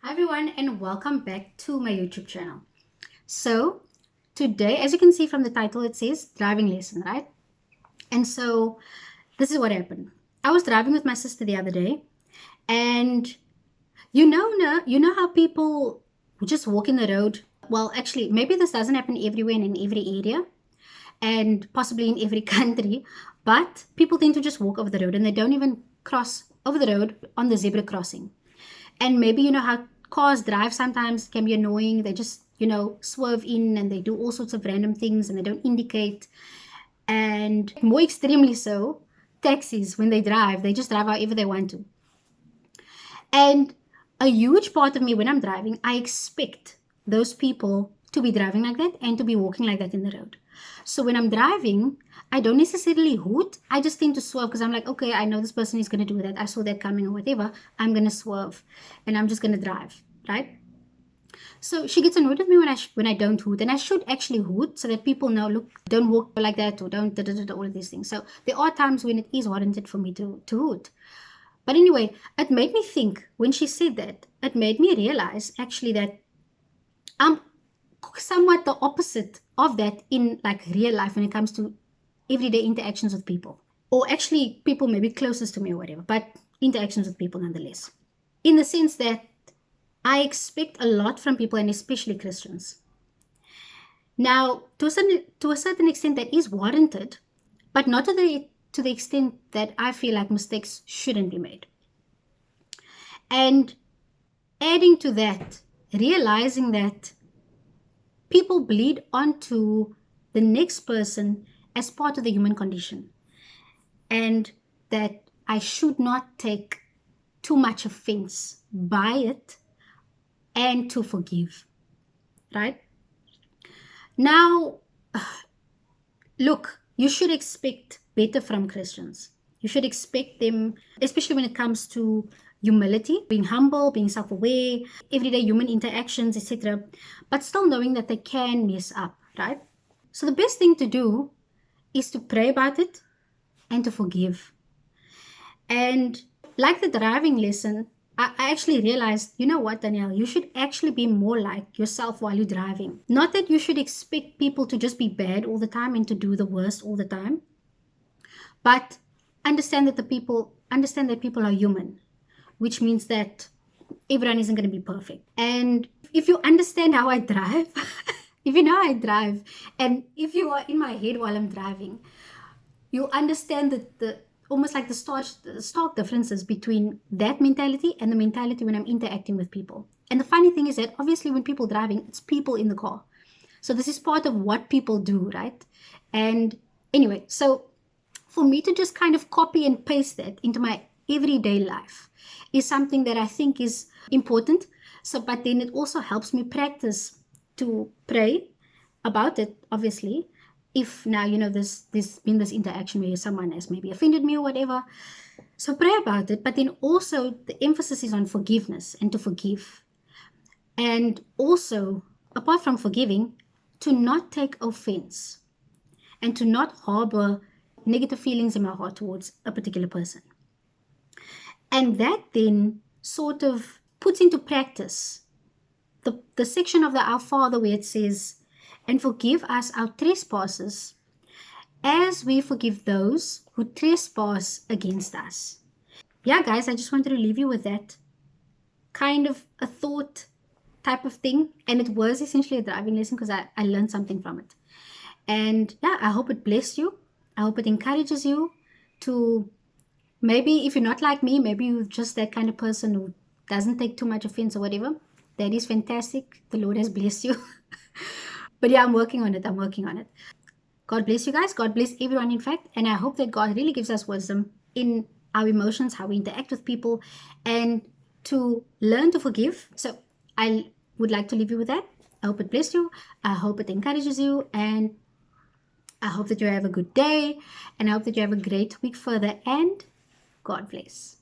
Hi everyone and welcome back to my YouTube channel. So today, as you can see from the title, it says driving lesson, right? And so this is what happened. I was driving with my sister the other day, and you know how people just walk in the road. Well, actually, maybe this doesn't happen everywhere and in every area and possibly in every country, but people tend to just walk over the road and they don't even cross over the road on the zebra crossing. And maybe you know how cars drive sometimes can be annoying. They just, swerve in and they do all sorts of random things and they don't indicate. And more extremely so, taxis, when they drive, they just drive however they want to. And a huge part of me when I'm driving, I expect those people to be driving like that and to be walking like that in the road. So when I'm driving, I don't necessarily hoot. I just tend to swerve because I'm like, okay, I know this person is going to do that. I saw that coming or whatever. I'm going to swerve and I'm just going to drive, right? So she gets annoyed with me when I don't hoot, and I should actually hoot so that people know, look, don't walk like that or don't all of these things. So there are times when it is warranted for me to hoot. But anyway, it made me think when she said that, it made me realize actually that I'm somewhat the opposite of that in like real life when it comes to everyday interactions with people. Or actually people maybe closest to me or whatever, but interactions with people nonetheless. In the sense that I expect a lot from people and especially Christians. Now, to a certain extent that is warranted, but not to the extent that I feel like mistakes shouldn't be made. And adding to that, realizing that people bleed onto the next person as part of the human condition, and that I should not take too much offense by it and to forgive, right? Now, look, you should expect better from Christians. You should expect them, especially when it comes to humility, being humble, being self-aware, everyday human interactions, etc. But still knowing that they can mess up, right? So the best thing to do is to pray about it and to forgive. And like the driving lesson, I actually realized, you know what, Danielle, you should actually be more like yourself while you're driving. Not that you should expect people to just be bad all the time and to do the worst all the time, but understand that people are human, which means that everyone isn't going to be perfect. And if you understand how I drive, if you know how I drive, and if you are in my head while I'm driving, you understand that the almost like the stark differences between that mentality and the mentality when I'm interacting with people. And the funny thing is that obviously when people driving, it's people in the car. So this is part of what people do, right? And anyway, so for me to just kind of copy and paste that into my everyday life is something that I think is important. So, but then it also helps me practice to pray about it, obviously. If now, there's been this interaction where someone has maybe offended me or whatever. So pray about it. But then also the emphasis is on forgiveness and to forgive. And also, apart from forgiving, to not take offense and to not harbor negative feelings in my heart towards a particular person. And that then sort of puts into practice the section of the Our Father where it says, and forgive us our trespasses as we forgive those who trespass against us. Yeah, guys, I just wanted to leave you with that kind of a thought type of thing. And it was essentially a driving lesson because I learned something from it. And yeah, I hope it blessed you. I hope it encourages you to, maybe if you're not like me, maybe you're just that kind of person who doesn't take too much offense or whatever. That is fantastic. The Lord has blessed you. But yeah, I'm working on it. God bless you guys. God bless everyone, in fact. And I hope that God really gives us wisdom in our emotions, how we interact with people, and to learn to forgive. So I would like to leave you with that. I hope it blessed you. I hope it encourages you. And I hope that you have a good day. And I hope that you have a great week further. And God bless.